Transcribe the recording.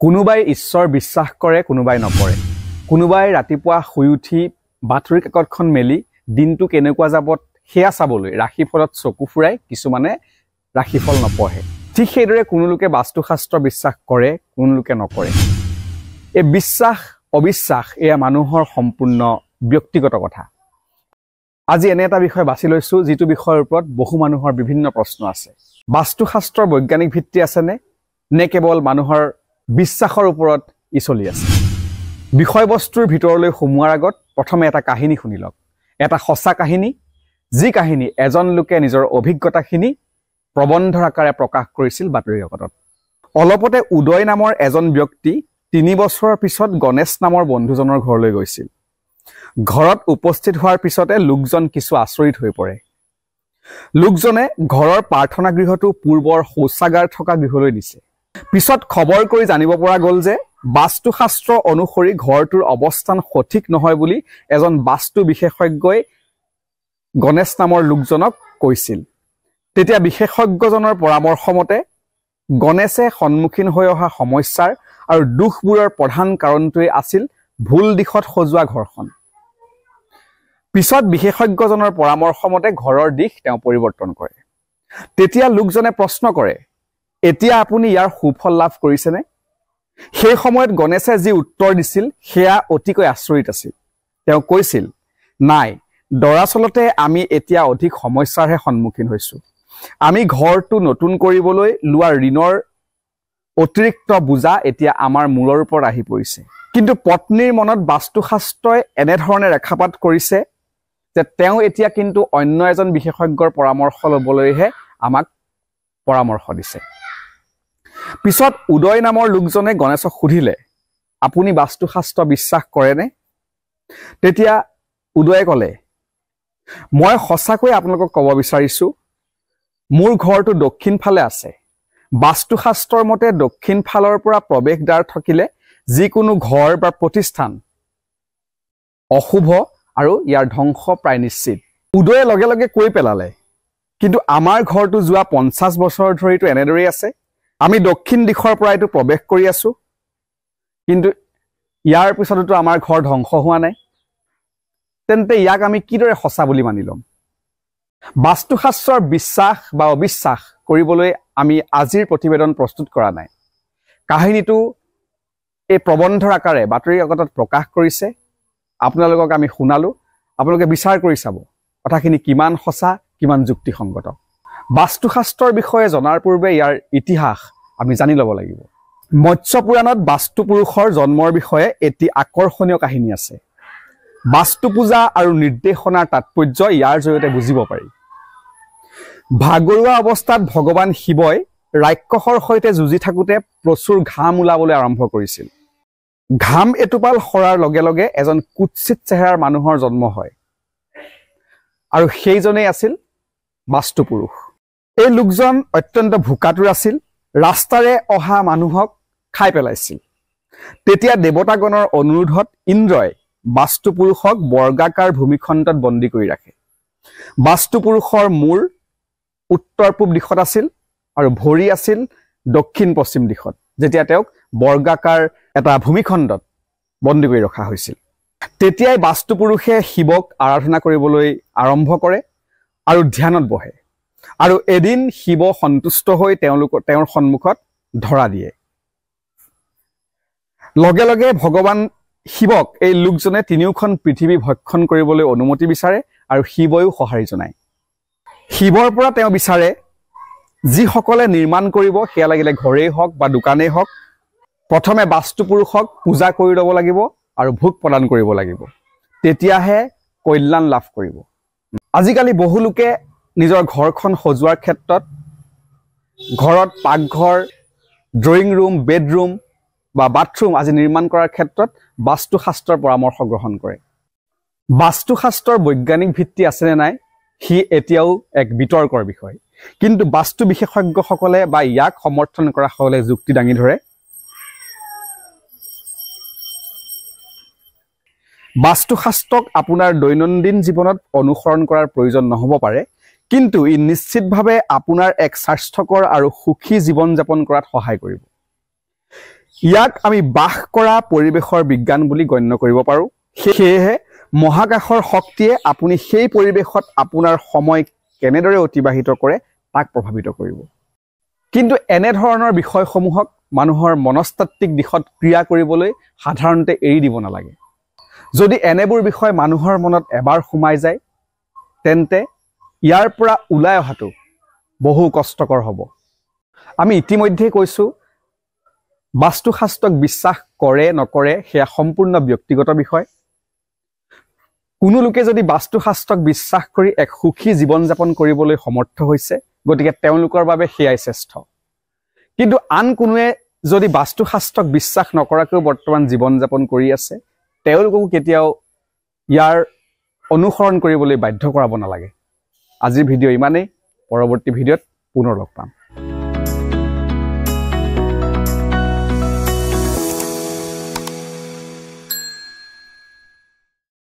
কোনোবাই ঈশ্বৰ বিশ্বাস কৰে কোনোবাই নকৰে কোনোবাই ৰাতিপুৱা শুই উঠি বাতৰি কাকতখন মেলি দিনটো কেনেকুৱা যাব হেয়া চাবলৈ ৰাশিফলত চকু ফুৰাই কিছুমানে ৰাশিফল নপঢ়ে ঠিক সেইদৰে কোনো লোকে বাস্তুশাস্ত্ৰ বিশ্বাস কৰে কোনো লোকে নকৰে এই বিশ্বাস অবিশ্বাস এয়া মানুহৰ সম্পূৰ্ণ ব্যক্তিগত কথা আজি এনে এটা বিষয় বাছি লৈছো যেটো বিষয়ৰ ওপৰত বহু মানুহৰ বিভিন্ন প্ৰশ্ন আছে বাস্তুশাস্ত্ৰৰ বৈজ্ঞানিক ভিত্তি আছে নে কেৱল মানুহৰ বিশ্বাসৰ ওপৰত ই চলি আছে বিষয়বস্তুৰ ভিতৰলৈ সোমোৱাৰ আগত প্ৰথমে এটা কাহিনী শুনিলক এটা সঁচা কাহিনী যি কাহিনী এজন লোকে নিজৰ অভিজ্ঞতাখিনি প্ৰবন্ধৰ আকাৰে প্ৰকাশ কৰিছিল বাতৰি কাকতত অলপতে উদয় নামৰ এজন ব্যক্তি 3 বছৰৰ পিছত গণেশ নামৰ বন্ধুজনৰ ঘৰলৈ গৈছিল ঘৰত উপস্থিত হোৱাৰ পিছতে লোকজন কিছু আচৰিত হৈ পৰে লোকজনে ঘৰৰ প্ৰাৰ্থনা গৃহটো পূৰ্বৰ শৌচাগাৰ থকা গৃহলৈ নিছে পিছত খবৰ কৰি জানিব পৰা গ'ল যে বাস্তুশাস্ত্ৰ অনুসৰি ঘৰটোৰ অৱস্থান সঠিক নহয় বুলি এজন বাস্তু বিশেষজ্ঞই গণেশ নামৰ লোকজনক কৈছিল তেতিয়া বিশেষজ্ঞজনৰ পৰামৰ্শ মতে গণেশে সন্মুখীন হৈ অহা সমস্যাৰ আৰু দুখবোৰৰ প্ৰধান কাৰণটোৱে আছিল ভুল দিশত সজোৱা ঘৰখন পিছত বিশেষজ্ঞজনৰ পৰামৰ্শ মতে ঘৰৰ দিশ তেওঁ পৰিৱৰ্তন কৰে তেতিয়া লোকজনে প্ৰশ্ন কৰে এতিয়া আপুনি ইয়াৰ সুফল লাভ কৰিছেনে সেই সময়ত গণেশে যি উত্তৰ দিছিল সেয়া অতিকৈ আচৰিত আছিল তেওঁ কৈছিল নাই দৰাচলতে আমি এতিয়া অধিক সমস্যাৰহে সন্মুখীন হৈছো আমি ঘৰটো নতুন কৰিবলৈ লোৱা ঋণৰ অতিৰিক্ত বুজা এতিয়া আমাৰ মূৰৰ ওপৰত আহি পৰিছে কিন্তু পত্নীৰ মনত বাস্তুশাস্ত্ৰই এনেধৰণে ৰেখাপাত কৰিছে যে তেওঁ এতিয়া কিন্তু অন্য এজন বিশেষজ্ঞৰ পৰামৰ্শ লবলৈহে আমাক পৰামৰ্শ দিছে পিছত উদয় নামৰ লোকজনে গণেশক সুধিলে আপুনি বাস্তুশাস্ত্ৰ বিশ্বাস কৰেনে তেতিয়া উদয়ে ক'লে মই সঁচাকৈ আপোনালোকক ক'ব বিচাৰিছো মোৰ ঘৰটো দক্ষিণ ফালে আছে বাস্তুশাস্ত্ৰৰ মতে দক্ষিণ ফালৰ পৰা প্ৰৱেশদ্বাৰ থাকিলে যিকোনো ঘৰ বা প্ৰতিষ্ঠান অশুভ আৰু ইয়াৰ ধ্বংস প্ৰায় নিশ্চিত উদয়ে লগে লগে কৈ পেলালে কিন্তু আমাৰ ঘৰটো যোৱা 50 বছৰ ধৰিটো এনেদৰেই আছে আমি দক্ষিণ দিশৰ পৰা এটো প্ৰৱেশ কৰি আছো কিন্তু ইয়াৰ পিছতো আমাৰ ঘৰ ধ্বংস হোৱা নাই তেন্তে ইয়াক আমি কিদৰে সঁচা বুলি মানি লম বাস্তুশাস্ত্ৰৰ বিশ্বাস বা অবিশ্বাস কৰিবলৈ আমি আজিৰ প্ৰতিবেদন প্ৰস্তুত কৰা নাই কাহিনীটো এই প্ৰবন্ধৰ আকাৰে বাতৰি কাকতত প্ৰকাশ কৰিছে আপোনালোকক আমি শুনালো আপোনালোকে বিচাৰ কৰি চাব কথাখিনি কিমান সঁচা কিমান যুক্তিসংগত বাস্তুশাস্ত্ৰৰ বিষয়ে জনাৰ পূৰ্বে ইয়াৰ ইতিহাস আমি জানি ল'ব লাগিব মৎস্য পুৰাণত বাস্তু পুৰুষৰ জন্মৰ বিষয়ে এটি আকৰ্ষণীয় কাহিনী আছে বাস্তু পূজা আৰু নিৰ্দেশনাৰ তাৎপৰ্য ইয়াৰ জৰিয়তে বুজিব পাৰি ভাগৰুৱা অৱস্থাত ভগৱান শিৱই ৰাক্ষসৰ সৈতে যুঁজি থাকোতে প্ৰচুৰ ঘাম ওলাবলৈ আৰম্ভ কৰিছিল ঘাম এটোপাল সৰাৰ লগে লগে এজন কুৎসিত চেহেৰাৰ মানুহৰ জন্ম হয় আৰু সেইজনেই আছিল বাস্তু পুৰুষ এই লোকজন অত্যন্ত ভোকাতুৰ আছিল ৰাস্তাৰে অহা মানুহক খাই পেলাইছিল তেতিয়া দেৱতাগণৰ অনুৰোধত ইন্দ্ৰই বাস্তু পুৰুষক বৰ্গাকাৰ ভূমিখণ্ডত বন্দী কৰি ৰাখে বাস্তু পুৰুষৰ মূৰ উত্তৰ পূব দিশত আছিল আৰু ভৰি আছিল দক্ষিণ পশ্চিম দিশত যেতিয়া তেওঁক বৰ্গাকাৰ এটা ভূমিখণ্ডত বন্দী কৰি ৰখা হৈছিল তেতিয়াই বাস্তু পুৰুষে শিৱক আৰাধনা কৰিবলৈ আৰম্ভ কৰে আৰু ধ্যানত বহে আৰু এদিন শিৱ সন্তুষ্ট হৈ তেওঁৰ সন্মুখত ধৰা দিয়ে লগে লগে ভগৱান শিৱক এই লোকজনে তিনিওখন পৃথিৱী ভক্ষণ কৰিবলৈ অনুমতি বিচাৰে আৰু শিৱয়ো সঁহাৰি জনায় শিৱৰ পৰা তেওঁ বিচাৰে যিসকলে নিৰ্মাণ কৰিব সেয়া লাগিলে ঘৰেই হওক বা দোকানেই হওক প্ৰথমে বাস্তু পুৰুষক পূজা কৰি ল'ব লাগিব আৰু ভোগ প্ৰদান কৰিব লাগিব তেতিয়াহে কল্যাণ লাভ কৰিব আজিকালি বহু লোকে নিজৰ ঘৰখন সজোৱাৰ ক্ষেত্ৰত ঘৰত পাকঘৰ ড্ৰয়িং ৰুম বেডৰুম বা বাথৰুম আজি নিৰ্মাণ কৰাৰ ক্ষেত্ৰত বাস্তুশাস্ত্ৰৰ পৰামৰ্শ গ্ৰহণ কৰে বাস্তুশাস্ত্ৰৰ বৈজ্ঞানিক ভিত্তি আছে নে নাই হি এতিয়াও এক বিতৰ্কৰ বিষয় কিন্তু বাস্তু বিশেষজ্ঞসকলে বা ইয়াক সমৰ্থন কৰা সকলে যুক্তি দাঙি ধৰে বাস্তুশাস্ত্ৰক আপোনাৰ দৈনন্দিন জীৱনত অনুসৰণ কৰাৰ প্ৰয়োজন নহব পাৰে কিন্তু ই নিশ্চিতভাৱে আপোনাৰ এক স্বাস্থ্যকৰ আৰু সুখী জীৱন যাপন কৰাত সহায় কৰিব ইয়াক আমি বাস কৰা পৰিৱেশৰ বিজ্ঞান বুলি গণ্য কৰিব পাৰোঁ। সেয়েহে মহাকাশৰ শক্তিয়ে আপুনি সেই পৰিৱেশত আপোনাৰ সময় কেনেদৰে অতিবাহিত কৰে তাক প্ৰভাৱিত কৰিব। কিন্তু এনেধৰণৰ বিষয়সমূহক মানুহৰ মনস্তাত্ত্বিক দিশত ক্ৰিয়া কৰিবলৈ সাধাৰণতে এৰি দিব নালাগে। যদি এনেবোৰ বিষয় মানুহৰ মনত এবাৰ সোমাই যায় তেন্তে ইয়াৰ পৰা ওলাই অহাটো বহু কষ্টকৰ হ'ব। আমি ইতিমধ্যেই কৈছোঁ, বাস্তুশাস্ত্ৰক বিশ্বাস কৰে নকৰে সেয়া সম্পূৰ্ণ ব্যক্তিগত বিষয়। কোনো লোকে যদি বাস্তুশাস্ত্ৰক বিশ্বাস কৰি এক সুখী জীৱন যাপন কৰিবলৈ সমৰ্থ হৈছে, গতিকে তেওঁলোকৰ বাবে সেয়াই শ্ৰেষ্ঠ। কিন্তু আন কোনোৱে যদি বাস্তুশাস্ত্ৰক বিশ্বাস নকৰাকৈও বৰ্তমান জীৱন যাপন কৰি আছে, তেওঁলোককো কেতিয়াও ইয়াৰ অনুসৰণ কৰিবলৈ বাধ্য কৰাব নালাগে। আজিৰ ভিডিঅ' ইমানেই। পৰৱৰ্তী ভিডিঅ'ত পুনৰ লগ পাম।